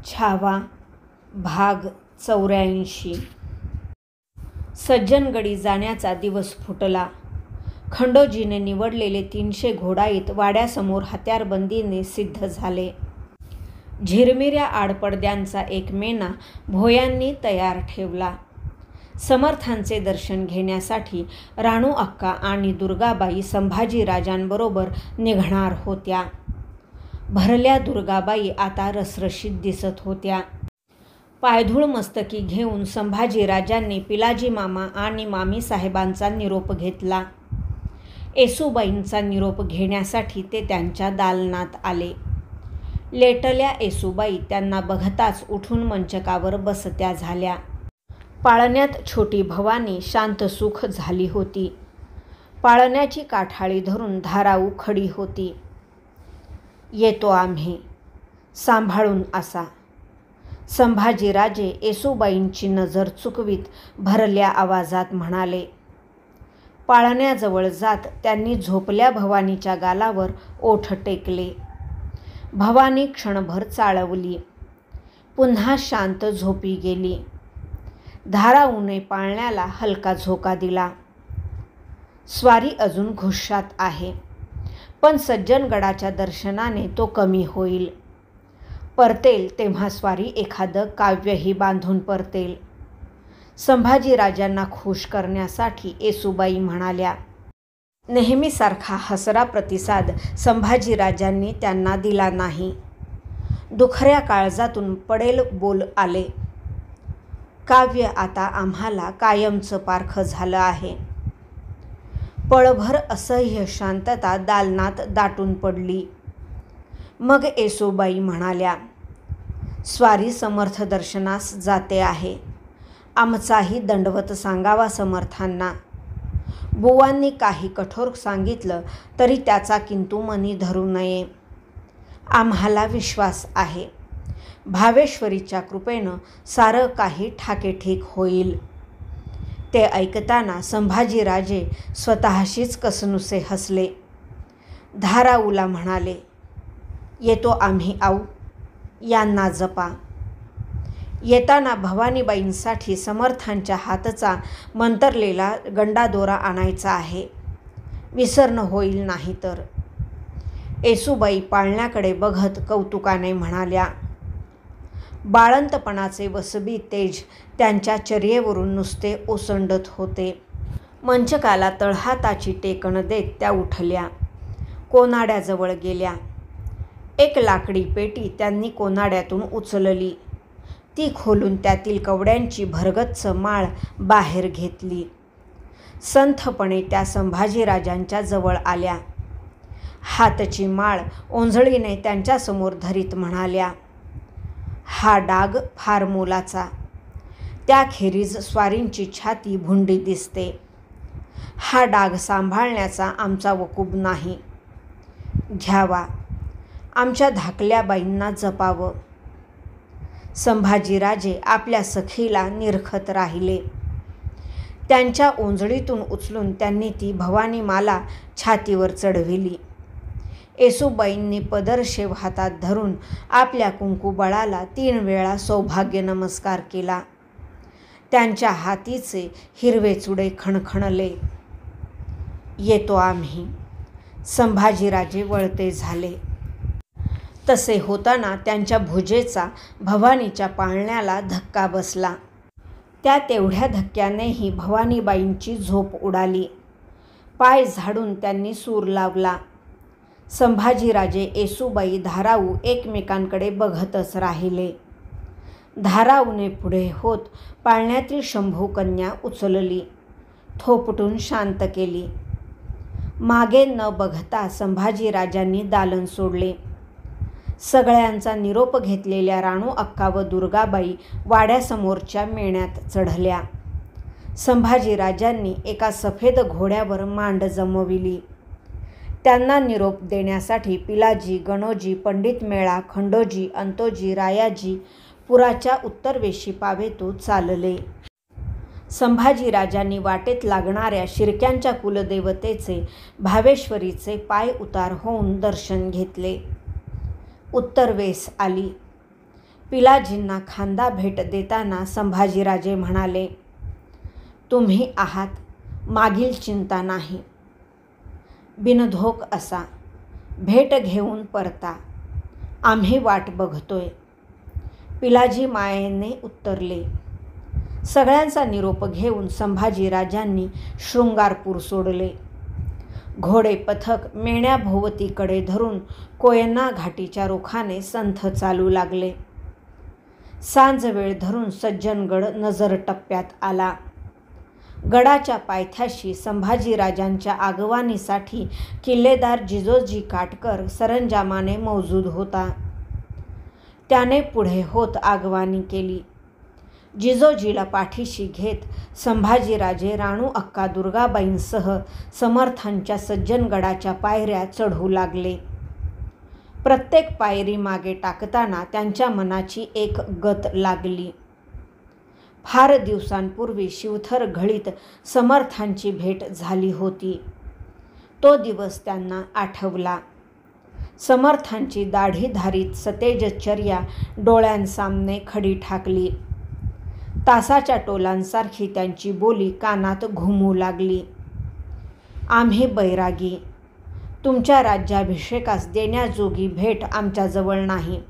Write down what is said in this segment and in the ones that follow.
छावा भाग 84. सज्जनगडी जाण्याचा दिवस फुटला. खंडोजीने निवडलेले 300 घोडाईत वाड्यासमोर हत्यारबंदीने सिद्ध झाले. झिरमिऱ्या आडपडद्यांचा एक मेना भोयांनी तयार ठेवला. समर्थांचे दर्शन घेण्यासाठी राणू अक्का आणि दुर्गाबाई संभाजीराजांबरोबर निघणार होत्या. भरल्या दुर्गाबाई आता रसरशीत दिसत होत्या. पायधूळ मस्तकी घेऊन संभाजीराजांनी पिलाजी मामा आणि मामी साहेबांचा निरोप घेतला. येसूबाईंचा निरोप घेण्यासाठी ते त्यांच्या दालनात आले. लेटल्या येसूबाई त्यांना बघताच उठून मंचकावर बसत्या झाल्या. पाळण्यात छोटी भवानी शांतसुख झाली होती. पाळण्याची काठाळी धरून धाराऊ खडी होती. येतो आम्ही, सांभाळून असा. संभाजीराजे येसूबाईंची नजर चुकवीत भरल्या आवाजात म्हणाले. पाळण्याजवळ जात त्यांनी झोपल्या भवानीच्या गालावर ओठ टेकले. भवानी क्षणभर चाळवली, पुन्हा शांत झोपी गेली. धाराऊने पाळण्याला हलका झोका दिला. स्वारी अजून घुश्यात आहे, पण सज्जनगडाच्या दर्शनाने तो कमी होईल. परतेल तेव्हा स्वारी एखादं काव्यही बांधून परतेल. संभाजीराजांना खुश करण्यासाठी येसूबाई म्हणाल्या. नेहमीसारखा हसरा प्रतिसाद संभाजीराजांनी त्यांना दिला नाही. दुखऱ्या काळजातून पडेल बोल आले. काव्य आता आम्हाला कायमचं पारखं झालं आहे. पळभर असह्य शांतता दालनात दाटून पडली. मग येसूबाई म्हणाल्या. स्वारी समर्थ दर्शनास जाते आहे. आमचाही दंडवत सांगावा समर्थांना. बुवांनी काही कठोर सांगितलं तरी त्याचा किंतु मनी धरू नये. आम्हाला विश्वास आहे, भावेश्वरीच्या कृपेनं सारं काही ठाकेठीक होईल. ते ऐकताना संभाजीराजे स्वतःशीच कसनुसे हसले. धाराऊला म्हणाले. येतो आम्ही आऊ, यांना जपा. येताना भवानीबाईंसाठी समर्थांच्या हातचा मंतरलेला गंडादोरा आणायचा आहे. विसरणं होईल नाही तर. येसूबाई पाळण्याकडे बघत कौतुकाने म्हणाल्या. बाळंतपणाचे वसबी तेज त्यांच्या चर्येवरून नुसते ओसंडत होते. मंचकाला तळहाताची टेकण देत त्या उठल्या. कोनाड्याजवळ गेल्या. एक लाकडी पेटी त्यांनी कोनाड्यातून उचलली. ती खोलून त्यातील कवड्यांची भरगच्च माळ बाहेर घेतली. संथपणे त्या संभाजीराजांच्या जवळ आल्या. हातची माळ ओंजळीने त्यांच्यासमोर धरीत म्हणाल्या. हा डाग फार मोलाचा. त्याखेरीज स्वारींची छाती भुंडी दिसते. हा डाग सांभाळण्याचा आमचा वकूब नाही. घ्यावा, आमच्या धाकल्या बाईंना जपावं. संभाजीराजे आपल्या सखीला निरखत राहिले. त्यांच्या ओंजळीतून उचलून त्यांनी ती भवानीमाला छातीवर चढविली. येसूबाईंनी पदरशेव हातात धरून आपल्या कुंकुबळाला 3 वेळा सौभाग्य नमस्कार केला. त्यांच्या हातीचे हिरवे चुडे खणखणले. येतो आम्ही. संभाजीराजे वळते झाले. तसे होताना त्यांच्या भुजेचा भवानीच्या पाळण्याला धक्का बसला. त्या तेवढ्या धक्क्यानेही भवानीबाईंची झोप उडाली. पाय झाडून त्यांनी सूर लावला. संभाजीराजे येसूबाई धाराऊ एकमेकांकडे बघतच राहिले. धाराऊने पुढे होत पाळण्यातील शंभूकन्या उचलली. थोपटून शांत केली. मागे न बघता संभाजीराजांनी दालन सोडले. सगळ्यांचा निरोप घेतलेल्या राणू अक्का व दुर्गाबाई वाड्यासमोरच्या मेण्यात चढल्या. संभाजीराजांनी एका सफेद घोड्यावर मांड जमविली. त्यांना निरोप देण्यासाठी पिलाजी, गणोजी, पंडित मेळा, खंडोजी, अंतोजी, रायाजी पुराच्या उत्तरवेशी पावेतो चालले. संभाजीराजांनी वाटेत लागणाऱ्या शिर्क्यांच्या कुलदेवतेचे भावेश्वरीचे पाय उतार होऊन दर्शन घेतले. उत्तरवेस आली. पिलाजींना खांदा भेट देताना संभाजीराजे म्हणाले, तुम्ही आहात, मागील चिंता नाही. बिनधोक असा भेट घेऊन परता, आम्ही वाट बघतोय. पिलाजी मायेने उत्तरले. सगळ्यांचा निरोप घेऊन संभाजीराजांनी शृंगारपूर सोडले. घोडे पथक मेण्याभोवतीकडे धरून कोयना घाटीच्या रुखाने संथ चालू लागले. सांज वेळ धरून सज्जनगड नजर टप्प्यात आला. गडाच्या पायथ्याशी संभाजीराजांच्या आगवानीसाठी किल्लेदार जिजोजी काटकर सरंजामाने मौजूद होता. त्याने पुढे होत आगवानी केली. जिजोजीला पाठीशी घेत संभाजीराजे राणू अक्का दुर्गाबाईंसह समर्थांच्या सज्जनगडाच्या पायऱ्या चढू लागले. प्रत्येक पायरी मागे टाकताना त्यांच्या मनाची एक गत लागली. फार दिवसांपूर्वी शिवथर घळीत समर्थांची भेट झाली होती. तो दिवस त्यांना आठवला. समर्थांची दाढीधारीत सतेजचर्या डोळ्यांसामने खडी ठाकली. तासाच्या टोलांसारखी त्यांची बोली कानात घुमू लागली. आम्ही बैरागी, तुमच्या राज्याभिषेकास देण्याजोगी भेट आमच्याजवळ नाही.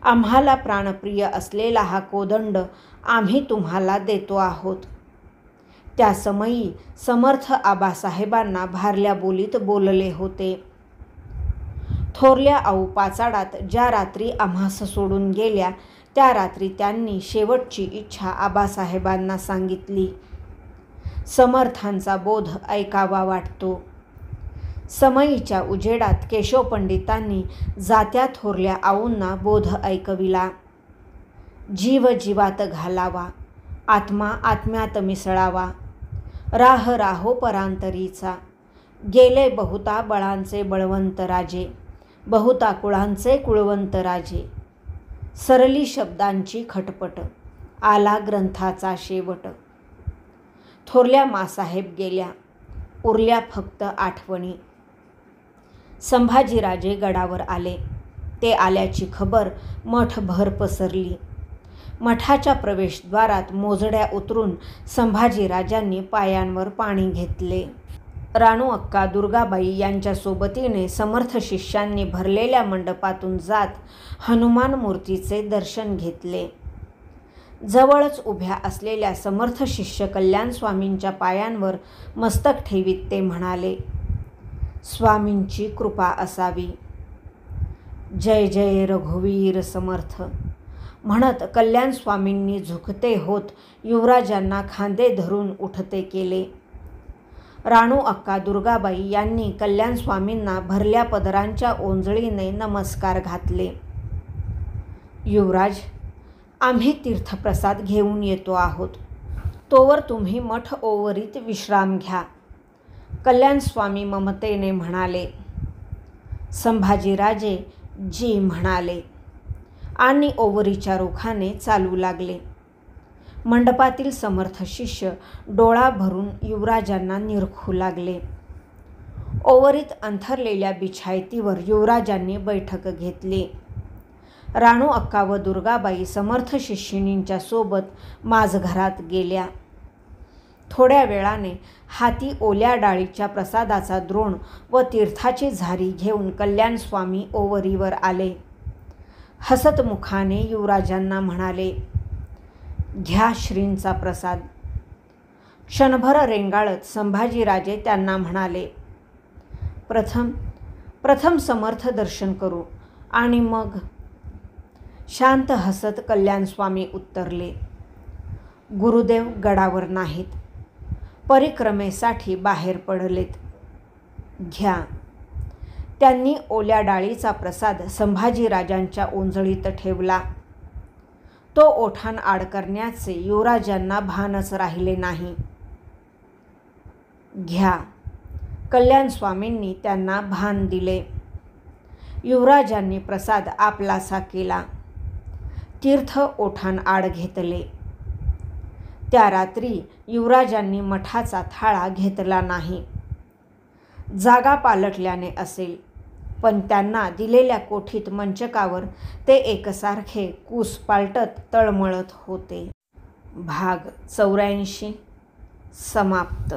आम्हाला प्राणप्रिय असलेला हा कोदंड आम्ही तुम्हाला देतो आहोत. त्या समयी समर्थ आबासाहेबांना भारल्या बोलीत बोलले होते. थोरल्या आऊ पाचाडात ज्या रात्री आम्हास सोडून गेल्या त्या रात्री त्यांनी शेवटची इच्छा आबासाहेबांना सांगितली. समर्थांचा बोध ऐकावा वाटतो. समयीच्या उजेडात केशवपंडितांनी जात्या थोरल्या आऊंना बोध ऐकविला. जीव जीवात घालावा, आत्मा आत्म्यात मिसळावा. राह राहो परांतरीचा, गेले बहुता बळांचे बळवंत राजे, बहुता कुळांचे कुळवंत राजे. सरली शब्दांची खटपट, आला ग्रंथाचा शेवट. थोरल्या मासाहेब गेल्या, उरल्या फक्त आठवणी. संभाजीराजे गडावर आले. ते आल्याची खबर मठभर पसरली. मठाच्या प्रवेशद्वारात मोजड्या उतरून संभाजीराजांनी पायांवर पाणी घेतले. राणू अक्का दुर्गाबाई यांच्या सोबतीने समर्थ शिष्यांनी भरलेल्या मंडपातून जात हनुमान मूर्तीचे दर्शन घेतले. जवळच उभ्या असलेल्या समर्थ शिष्य कल्याण स्वामींच्या पायांवर मस्तक ठेवीत ते म्हणाले, स्वामींची कृपा असावी. जय जय रघुवीर समर्थ म्हणत कल्याण स्वामींनी झुकते होत युवराजांना खांदे धरून उठते केले. राणू अक्का दुर्गाबाई यांनी कल्याण स्वामींना भरल्या पदरांच्या ओंजळीने नमस्कार घातले. युवराज, आम्ही तीर्थप्रसाद घेऊन येतो आहोत. तोवर तुम्ही मठ ओवरीत विश्राम घ्या, कल्याण स्वामी ममतेने म्हणाले. संभाजीराजे जी म्हणाले आणि ओवरीच्या रुखाने चालू लागले. मंडपातील समर्थ शिष्य डोळा भरून युवराजांना निरखू लागले. ओवरीत अंथरलेल्या बिछायतीवर युवराजांनी बैठक घेतली. राणू अक्का व दुर्गाबाई समर्थ शिष्यिनींच्या सोबत माझघरात गेल्या. थोड्या वेळाने हाती ओल्या डाळीच्या प्रसादाचा द्रोण व तीर्थाची झारी घेऊन कल्याण स्वामी ओवरीवर आले. हसत मुखाने युवराजांना म्हणाले, घ्या श्रींचा प्रसाद. क्षणभर रेंगाळत संभाजीराजे त्यांना म्हणाले, प्रथम समर्थ दर्शन करू आणि मग. शांत हसत कल्याण स्वामी उत्तरले, गुरुदेव गडावर नाहीत, परिक्रमेसाठी बाहेर पडलेत. घ्या. त्यांनी ओल्या डाळीचा प्रसाद संभाजीराजांच्या ओंजळीत ठेवला. तो ओठाण आड करण्याचे युवराजांना भानच राहिले नाही. घ्या. कल्याण स्वामींनी त्यांना भान दिले. युवराजांनी प्रसाद आपलासा केला. तीर्थ ओठाण आड घेतले. त्या रात्री युवराजांनी मठाचा थाळा घेतला नाही. जागा पालटल्याने असेल, पण त्यांना दिलेल्या कोठीत मंचकावर ते एकसारखे कूस पालटत तळमळत होते. भाग 84 समाप्त.